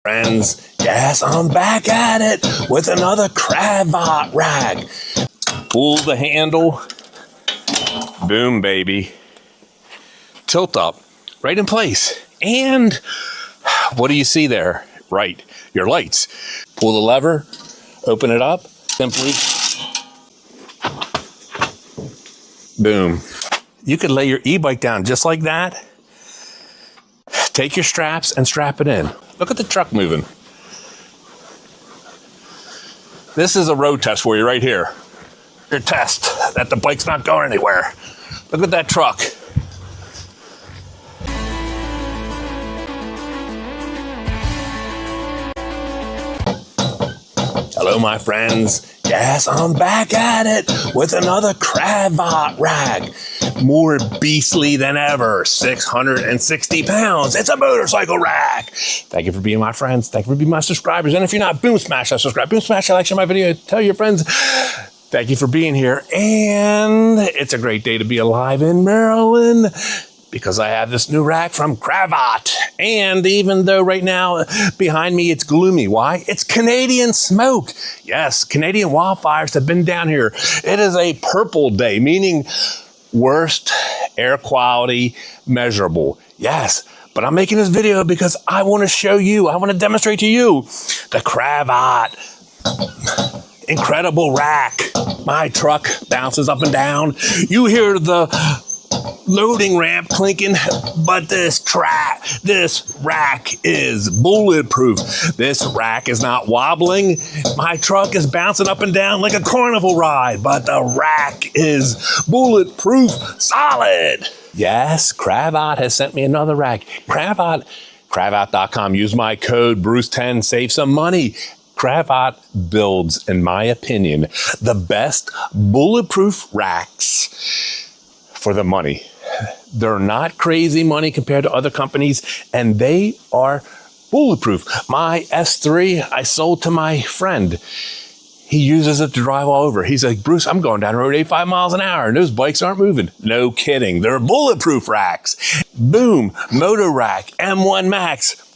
Friends, yes, I'm back at it with another CRAVOT rack. Pull the handle, boom, baby. Tilt up, right in place. And what do you see there? Right, your lights. Pull the lever, open it up, simply, boom. You could lay your e-bike down just like that. Take your straps and strap it in. Look at the truck moving. This is a road test for you right here. Your test that the bike's not going anywhere. Look at that truck. Hello, my friends. Yes, I'm back at it with another CRAVOT rack. More beastly than ever, 660 pounds. It's a motorcycle rack. Thank you for being my friends. Thank you for being my subscribers. And if you're not, boom, smash that subscribe. Boom, smash that like, share my video. Tell your friends. Thank you for being here. And it's a great day to be alive in Maryland because I have this new rack from CRAVOT. And even though right now behind me it's gloomy, why? It's Canadian smoke. Yes, Canadian wildfires have been down here. It is a purple day, meaning worst air quality measurable. Yes, but I'm making this video because I want to show you, I want to demonstrate to you the CRAVOT incredible rack. My truck bounces up and down. You hear the loading ramp clinking, but this rack is bulletproof. This rack is not wobbling. My truck is bouncing up and down like a carnival ride, but the rack is bulletproof, solid. Yes, CRAVOT has sent me another rack. CRAVOT.com. Use my code Bruce10, save some money. CRAVOT builds, in my opinion, the best bulletproof racks for the money. They're not crazy money compared to other companies, and they are bulletproof. My S3, I sold to my friend. He uses it to drive all over. He's like, Bruce, I'm going down the road 85 miles an hour, and those bikes aren't moving. No kidding. They're bulletproof racks. Boom, Moto Rack, M1 Max.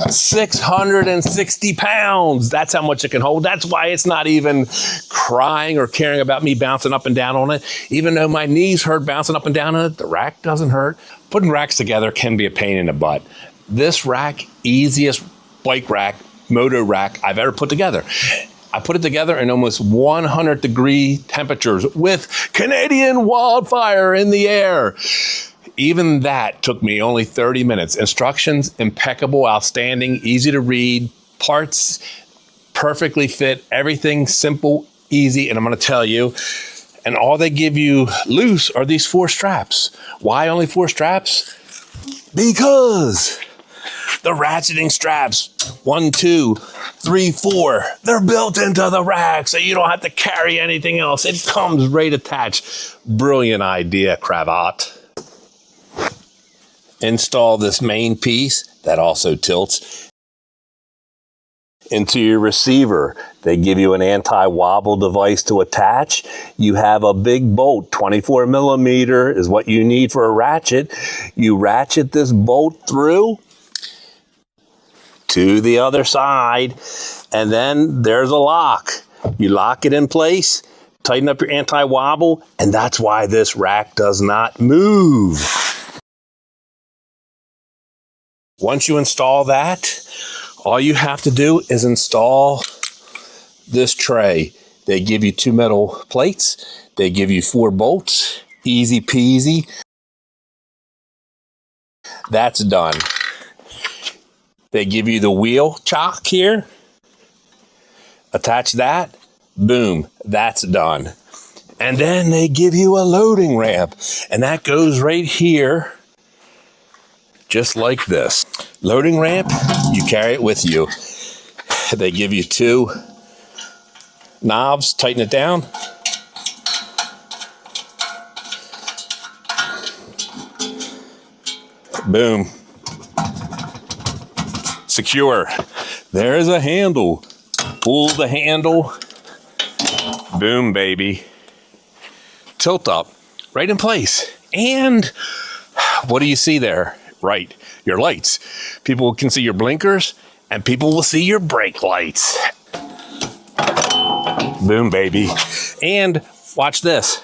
660 pounds. That's how much it can hold. That's why it's not even crying or caring about me bouncing up and down on it. Even though my knees hurt bouncing up and down on it, the rack doesn't hurt. Putting racks together can be a pain in the butt. This rack, easiest bike rack, moto rack I've ever put together. I put it together in almost 100-degree temperatures with Canadian wildfire in the air. Even that took me only 30 minutes. Instructions, impeccable, outstanding, easy to read, parts perfectly fit, everything simple, easy, and I'm gonna tell you, and all they give you loose are these 4 straps. Why only 4 straps? Because the ratcheting straps, 1, 2, 3, 4, they're built into the rack, so you don't have to carry anything else. It comes right attached. Brilliant idea, CRAVOT. Install this main piece that also tilts into your receiver. They give you an anti-wobble device to attach. You have a big bolt, 24 millimeter is what you need for a ratchet. You ratchet this bolt through to the other side, and then there's a lock. You lock it in place, tighten up your anti-wobble, and that's why this rack does not move. Once you install that, all you have to do is install this tray. They give you 2 metal plates. They give you 4 bolts. Easy peasy. That's done. They give you the wheel chock here. Attach that. Boom. That's done. And then they give you a loading ramp. And that goes right here. Just like this. Loading ramp, you carry it with you. They give you 2 knobs, tighten it down. Boom. Secure. There's a handle. Pull the handle. Boom, baby. Tilt up, right in place. And what do you see there? Right, your lights. People can see your blinkers and people will see your brake lights. Boom, baby. And watch this.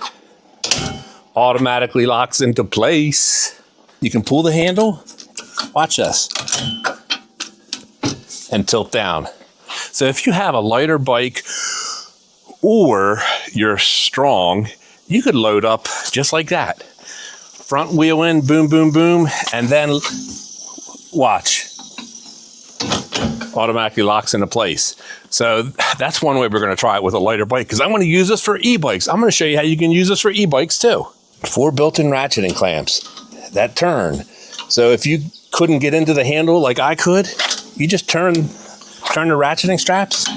Automatically locks into place. You can pull the handle. Watch this. And tilt down. So if you have a lighter bike or you're strong, you could load up just like that. Front wheel in, boom, boom, boom, and then watch. Automatically locks into place. So that's one way we're going to try it with a lighter bike, because I want to use this for e-bikes. I'm going to show you how you can use this for e-bikes too. 4 built-in ratcheting clamps that turn. So if you couldn't get into the handle like I could, you just turn the ratcheting straps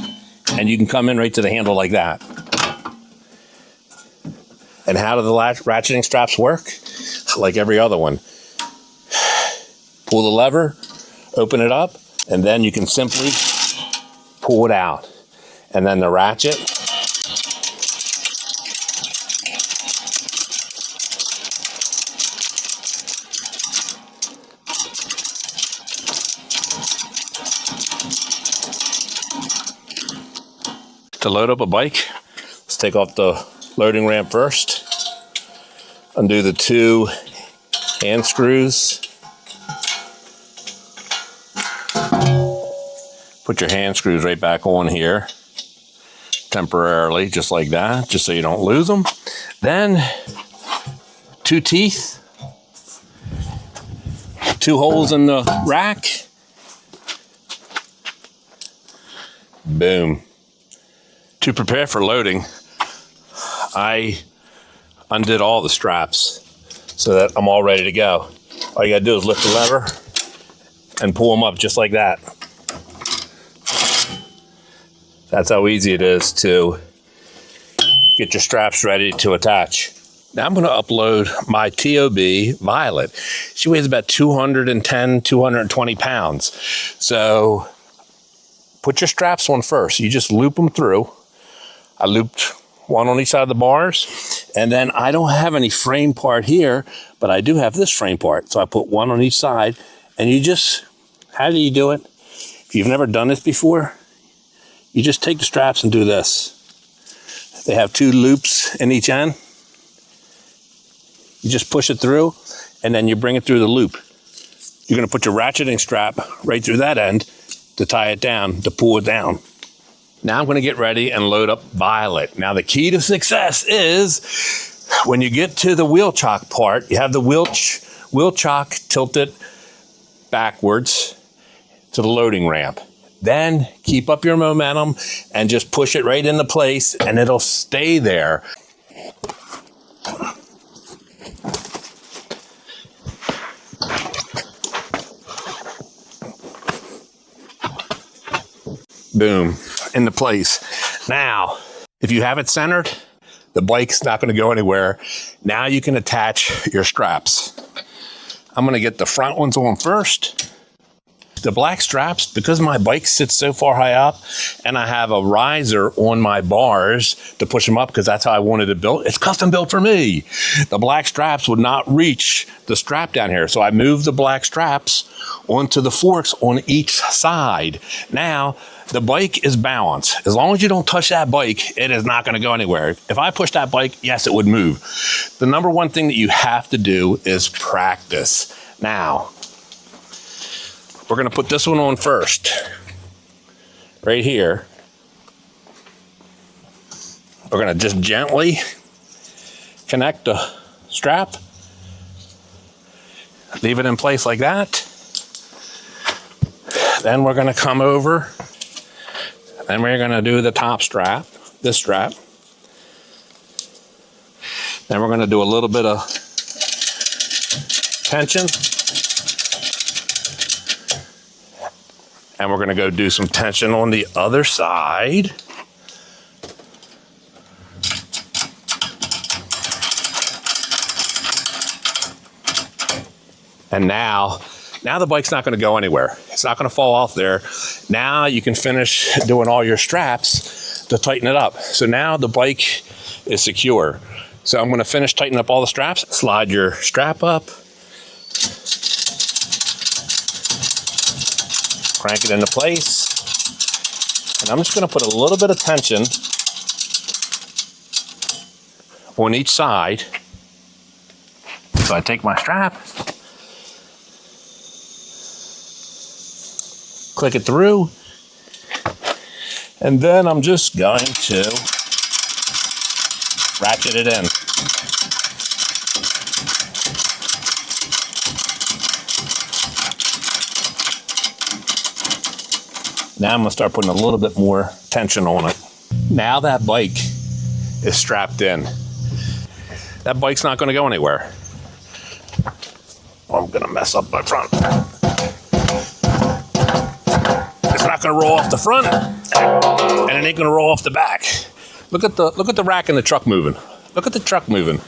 and you can come in right to the handle like that. And how do the ratcheting straps work? Like every other one. Pull the lever, open it up, and then you can simply pull it out. And then the ratchet. To load up a bike, let's take off the loading ramp first. Undo the 2 hand screws. Put your hand screws right back on here temporarily, just like that, just so you don't lose them. Then 2 teeth, 2 holes in the rack. Boom. To prepare for loading, I undid all the straps so that I'm all ready to go. All you gotta do is lift the lever and pull them up just like that. That's how easy it is to get your straps ready to attach. Now I'm gonna upload my TOB Violet. She weighs about 210, 220 pounds. So put your straps on first. You just loop them through. I looped 1 on each side of the bars, and then I don't have any frame part here, but I do have this frame part. So I put 1 on each side, and you just, how do you do it? If you've never done this before, you just take the straps and do this. They have 2 loops in each end. You just push it through, and then you bring it through the loop. You're gonna put your ratcheting strap right through that end to tie it down, to pull it down. Now I'm gonna get ready and load up Violet. Now the key to success is when you get to the wheel chock part, you have the wheel chock tilted backwards to the loading ramp. Then keep up your momentum and just push it right into place and it'll stay there. Boom, into place. Now, if you have it centered, the bike's not gonna go anywhere. Now you can attach your straps. I'm gonna get the front ones on first. The black straps, because my bike sits so far high up and I have a riser on my bars to push them up because that's how I wanted it built. It's custom built for me. The black straps would not reach the strap down here. So I moved the black straps onto the forks on each side. Now, the bike is balanced. As long as you don't touch that bike, it is not gonna go anywhere. If I push that bike, yes, it would move. The number one thing that you have to do is practice. Now, we're gonna put this one on first, right here. We're gonna just gently connect the strap, leave it in place like that. Then we're gonna come over, then we're gonna do the top strap, this strap. Then we're gonna do a little bit of tension. And we're gonna go do some tension on the other side. And now the bike's not gonna go anywhere. It's not gonna fall off there. Now you can finish doing all your straps to tighten it up. So now the bike is secure. So I'm gonna finish tightening up all the straps. Slide your strap up. Crank it into place. And I'm just going to put a little bit of tension on each side. So I take my strap, click it through, and then I'm just going to ratchet it in. Now I'm gonna start putting a little bit more tension on it. Now that bike is strapped in. That bike's not gonna go anywhere. I'm gonna mess up my front. It's not gonna roll off the front, and it ain't gonna roll off the back. Look at the rack and the truck moving. Look at the truck moving.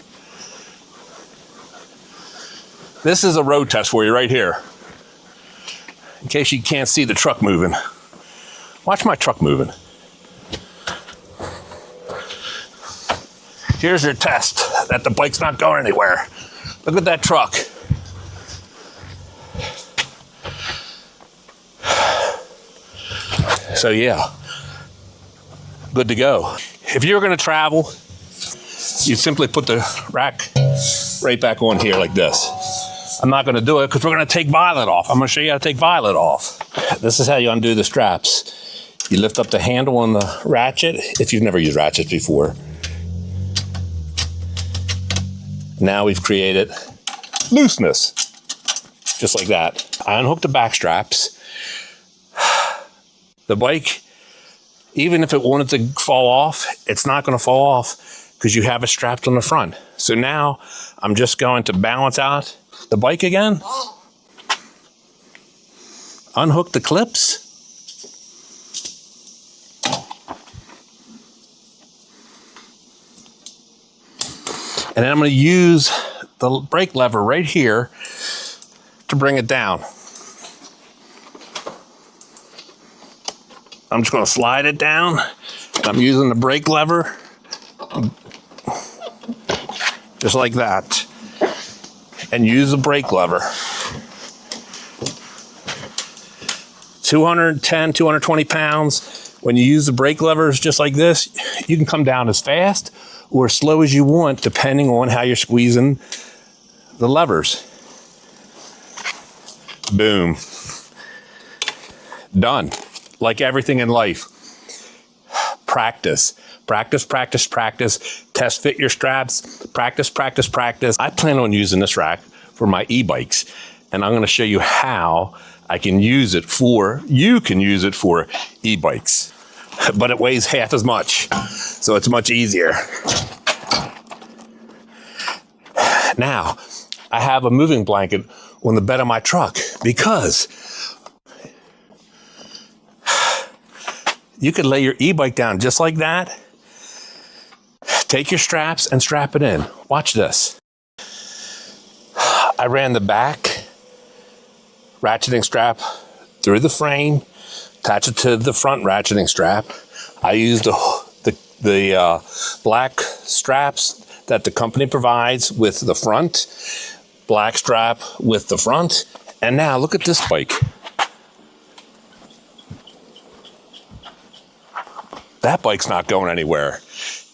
This is a road test for you right here. In case you can't see the truck moving. Watch my truck moving. Here's your test that the bike's not going anywhere. Look at that truck. So yeah, good to go. If you're gonna travel, you simply put the rack right back on here like this. I'm not gonna do it because we're gonna take Violet off. I'm gonna show you how to take Violet off. This is how you undo the straps. You lift up the handle on the ratchet, if you've never used ratchets before. Now we've created looseness, just like that. I unhook the back straps. The bike, even if it wanted to fall off, it's not gonna fall off because you have it strapped on the front. So now I'm just going to balance out the bike again. Unhook the clips. And then I'm going to use the brake lever right here to bring it down. I'm just going to slide it down. I'm using the brake lever just like that. And use the brake lever. 210, 220 pounds. When you use the brake levers just like this, you can come down as fast or as slow as you want, depending on how you're squeezing the levers. Boom. Done. Like everything in life. Practice. Practice, practice, practice. Test fit your straps. Practice, practice, practice. I plan on using this rack for my e-bikes, and I'm gonna show you how I can use it for, you can use it for e-bikes. But it weighs half as much, so it's much easier. Now, I have a moving blanket on the bed of my truck because you could lay your e-bike down just like that. Take your straps and strap it in. Watch this. I ran the back ratcheting strap through the frame, attach it to the front ratcheting strap. I used the black straps that the company provides with the front, black strap with the front, and now look at this bike. That bike's not going anywhere.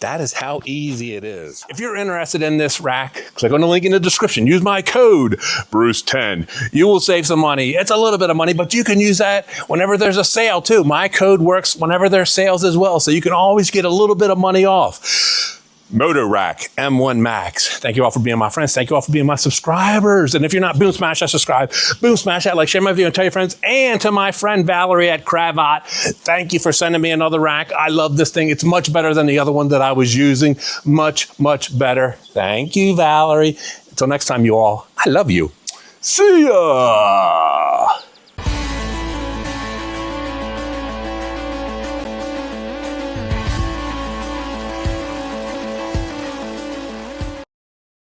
That is how easy it is. If you're interested in this rack, click on the link in the description. Use my code, Bruce10. You will save some money. It's a little bit of money, but you can use that whenever there's a sale too. My code works whenever there's sales as well, so you can always get a little bit of money off. Moto Rack M1 Max. Thank you all for being my friends. Thank you all for being my subscribers. And if you're not, boom, smash that subscribe. Boom, smash that like, share my video, and tell your friends. And to my friend Valerie at CRAVOT, thank you for sending me another rack. I love this thing. It's much better than the other one that I was using. Much, much better. Thank you, Valerie. Until next time, you all, I love you. See ya.